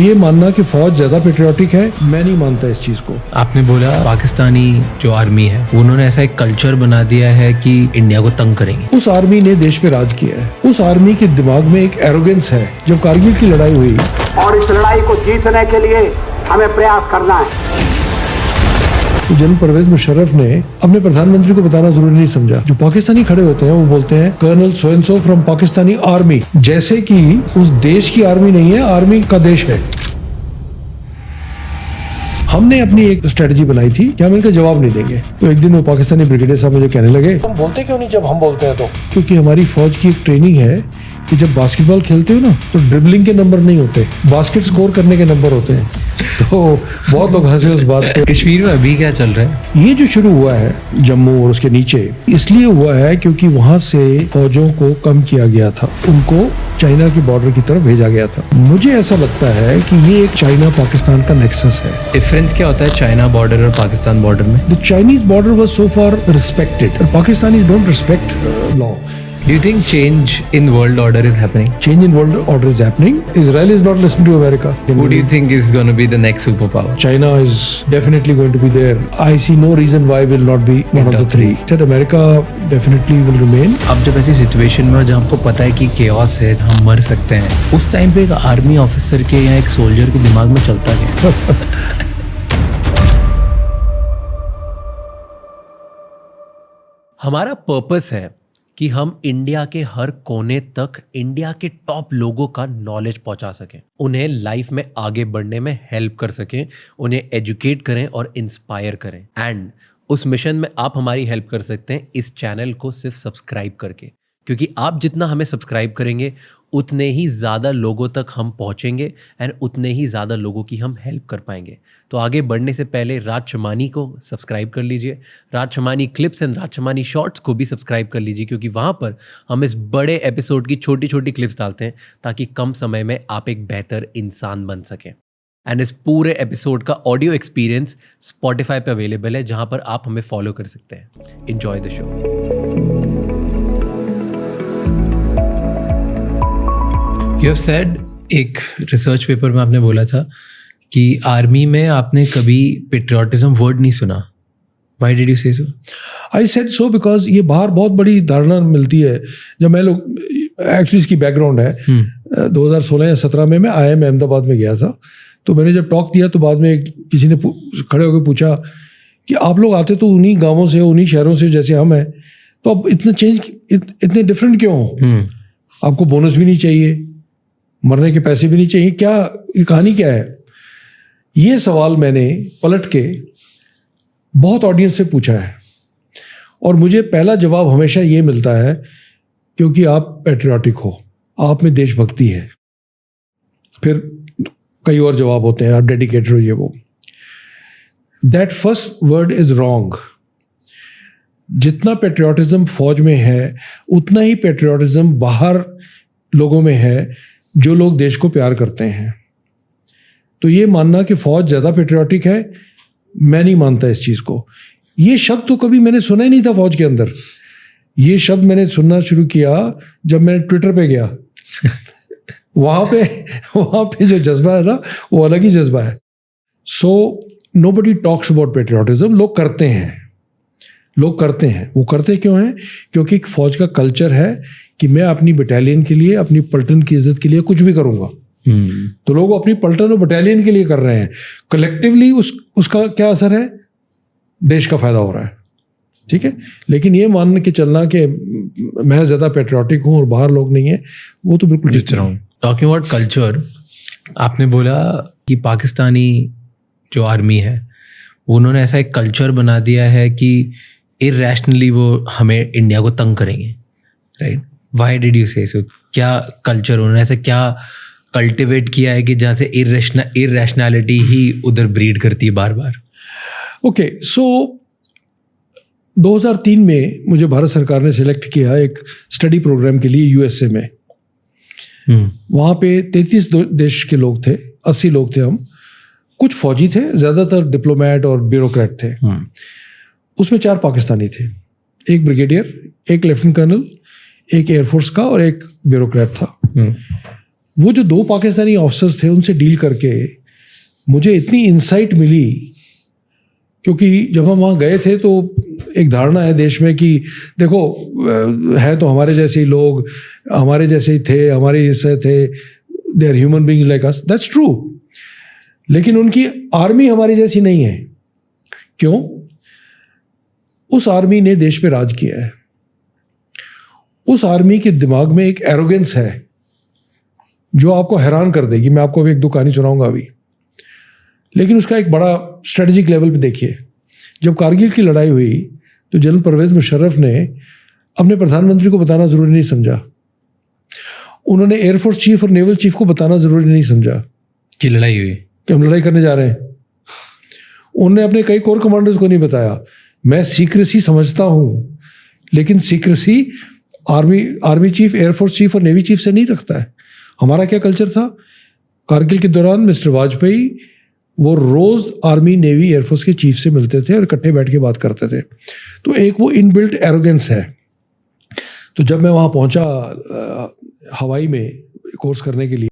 ये मानना कि फौज ज्यादा पेट्रियाटिक है, मैं नहीं मानता इस चीज को। आपने बोला पाकिस्तानी जो आर्मी है उन्होंने ऐसा एक कल्चर बना दिया है कि इंडिया को तंग करेंगे। उस आर्मी ने देश पे राज किया है, उस आर्मी के दिमाग में एक एरोगेंस है। जब कारगिल की लड़ाई हुई और इस लड़ाई को जीतने के लिए हमें प्रयास करना है, तो जनरल परवेज मुशर्रफ ने अपने प्रधानमंत्री को बताना जरूरी नहीं समझा। जो पाकिस्तानी खड़े होते हैं वो बोलते हैं colonel so and so from Pakistani army, जैसे कि उस देश की आर्मी नहीं है, आर्मी का देश है। हमने अपनी एक स्ट्रेटजी बनाई थी कि हम इनका जवाब नहीं देंगे। तो एक दिन वो पाकिस्तानी ब्रिगेडियर साहब मुझे कहने लगे, तुम बोलते क्यों नहीं जब हम बोलते हैं? तो क्योंकि हमारी फौज की एक ट्रेनिंग है कि जब बास्केटबॉल खेलते हो ना तो ड्रिबलिंग के नंबर नहीं होते, बास्केट स्कोर करने के नंबर होते हैं। तो बहुत लोग हंसे उस बात पे। कश्मीर में अभी क्या चल रहा है? ये जो शुरू हुआ है जम्मू और उसके नीचे, इसलिए हुआ है क्योंकि वहां से फौजों को कम किया गया था, उनको चाइना की बॉर्डर की तरफ भेजा गया था। मुझे ऐसा लगता है कि ये एक चाइना पाकिस्तान का नेक्सस है। डिफरेंस क्या होता है चाइना बॉर्डर और पाकिस्तान बॉर्डर में? The Chinese border was so far respected, Pakistanis don't respect law. Do you think change in world order is happening? Change in world order is happening. Israel is not listening to America. Who do you think is going to be the next superpower? China is definitely going to be there. I see no reason why will not be one of the three. Said America definitely will remain. अब जब ऐसी situation में जहाँ आपको पता है कि chaos है, हम मर सकते हैं, उस टाइम पे एक आर्मी ऑफिसर के या एक सोल्जर के दिमाग में चलता क्या? हमारा पर्पस है कि हम इंडिया के हर कोने तक इंडिया के टॉप लोगों का नॉलेज पहुंचा सकें, उन्हें लाइफ में आगे बढ़ने में हेल्प कर सकें, उन्हें एजुकेट करें और इंस्पायर करें। एंड उस मिशन में आप हमारी हेल्प कर सकते हैं इस चैनल को सिर्फ सब्सक्राइब करके, क्योंकि आप जितना हमें सब्सक्राइब करेंगे उतने ही ज़्यादा लोगों तक हम पहुंचेंगे एंड उतने ही ज़्यादा लोगों की हम हेल्प कर पाएंगे। तो आगे बढ़ने से पहले राज शमानी को सब्सक्राइब कर लीजिए, Raj Shamani clips and Raj Shamani shorts को भी सब्सक्राइब कर लीजिए, क्योंकि वहाँ पर हम इस बड़े एपिसोड की छोटी छोटी क्लिप्स डालते हैं ताकि कम समय में आप एक बेहतर इंसान बन सकें। एंड इस पूरे एपिसोड का ऑडियो एक्सपीरियंस स्पॉटिफाई पे अवेलेबल है, जहाँ पर आप हमें फॉलो कर सकते हैं। Enjoy the show. You have said, एक रिसर्च पेपर में आपने बोला था कि आर्मी में आपने कभी पेट्रियाटिज्म वर्ड नहीं सुना। व्हाई डिड यू से सो? आई सेड सो बिकॉज ये बाहर बहुत बड़ी धारणा मिलती है। जब मैं लोग एक्चुअली इसकी बैकग्राउंड है 2016 या 17 में मैं IIM अहमदाबाद में गया था। तो मैंने जब टॉक दिया तो बाद में किसी ने खड़े होकर पूछा कि आप लोग आते तो उन्हीं गाँवों से, उन्हीं शहरों से जैसे हम हैं, तो अब इतना चेंज, इतने डिफरेंट क्यों हो? आपको बोनस भी नहीं चाहिए, मरने के पैसे भी नहीं चाहिए, क्या ये कहानी क्या है? ये सवाल मैंने पलट के बहुत ऑडियंस से पूछा है और मुझे पहला जवाब हमेशा ये मिलता है, क्योंकि आप पैट्रियाटिक हो, आप में देशभक्ति है। फिर कई और जवाब होते हैं, आप डेडिकेटेड हो, ये वो। That first word is wrong. जितना पैट्रियाटिज्म फौज में है उतना ही पैट्रियाटिज्म बाहर लोगों में है, जो लोग देश को प्यार करते हैं। तो ये मानना कि फौज ज़्यादा पेट्रियाटिक है, मैं नहीं मानता इस चीज़ को। ये शब्द तो कभी मैंने सुना ही नहीं था फौज के अंदर। ये शब्द मैंने सुनना शुरू किया जब मैं ट्विटर पे गया। वहाँ पे जो जज्बा है ना, वो अलग ही जज्बा है। So nobody talks about patriotism. लोग करते हैं। वो करते क्यों हैं? क्योंकि एक फौज का कल्चर है कि मैं अपनी बटालियन के लिए, अपनी पलटन की इज्जत के लिए कुछ भी करूंगा। तो लोग अपनी पलटन और बटालियन के लिए कर रहे हैं। कलेक्टिवली उसका क्या असर है? देश का फायदा हो रहा है, ठीक है। लेकिन ये मान के चलना कि मैं ज़्यादा पेट्रियाटिक हूँ और बाहर लोग नहीं है, वो तो बिल्कुल ठीक है। टॉकिंग अबाउट कल्चर, आपने बोला कि पाकिस्तानी जो आर्मी है उन्होंने ऐसा एक कल्चर बना दिया है कि इरैशनली वो हमें इंडिया को तंग करेंगे, राइट? व्हाई डिड यू से सो? क्या कल्चर उन्होंने ऐसा क्या कल्टिवेट किया है कि जहाँ से इरैशनैलिटी ही उधर ब्रीड करती है बार बार? ओके, सो 2003 में मुझे भारत सरकार ने सिलेक्ट किया एक स्टडी प्रोग्राम के लिए USA में। वहाँ पे 33 देश के लोग थे, 80 लोग थे हम। कुछ फौजी थे, ज़्यादातर डिप्लोमेट और ब्यूरोक्रेट थे। उसमें 4 पाकिस्तानी थे, एक ब्रिगेडियर, एक लेफ्टिनेंट कर्नल, एक एयरफोर्स का और एक ब्यूरोक्रेट था। वो जो 2 पाकिस्तानी ऑफिसर्स थे उनसे डील करके मुझे इतनी इंसाइट मिली, क्योंकि जब हम वहाँ गए थे तो एक धारणा है देश में कि देखो है तो हमारे जैसे ही लोग, हमारे जैसे ही थे, हमारे जैसे थे, they are human being like us, that's true. लेकिन उनकी आर्मी हमारी जैसी नहीं है। क्यों? उस आर्मी ने देश पे राज किया है। उस आर्मी के दिमाग में एक एरोगेंस है जो आपको हैरान कर देगी। मैं आपको अभी 1-2 कहानी सुनाऊंगा अभी। लेकिन उसका एक बड़ा स्ट्रेटेजिक लेवल पे देखिए, जब कारगिल की लड़ाई हुई तो जनरल परवेज मुशर्रफ ने अपने प्रधानमंत्री को बताना ज़रूरी नहीं समझा। उन्होंने एयरफोर्स चीफ और नेवल चीफ को बताना ज़रूरी नहीं समझा कि लड़ाई हुई, कि हम लड़ाई करने जा रहे हैं। उन्होंने अपने कई कोर कमांडर्स को नहीं बताया। मैं सीक्रेसी समझता हूँ, लेकिन secrecy army chief, air force chief और नेवी चीफ से नहीं रखता है। हमारा क्या कल्चर था? कारगिल के दौरान मिस्टर वाजपेयी वो रोज़ आर्मी, नेवी, एयरफोर्स के चीफ से मिलते थे और इकट्ठे बैठ के बात करते थे। तो एक वो इनबिल्ट एरोगेंस है। तो जब मैं वहाँ पहुँचा हवाई में कोर्स करने के लिए,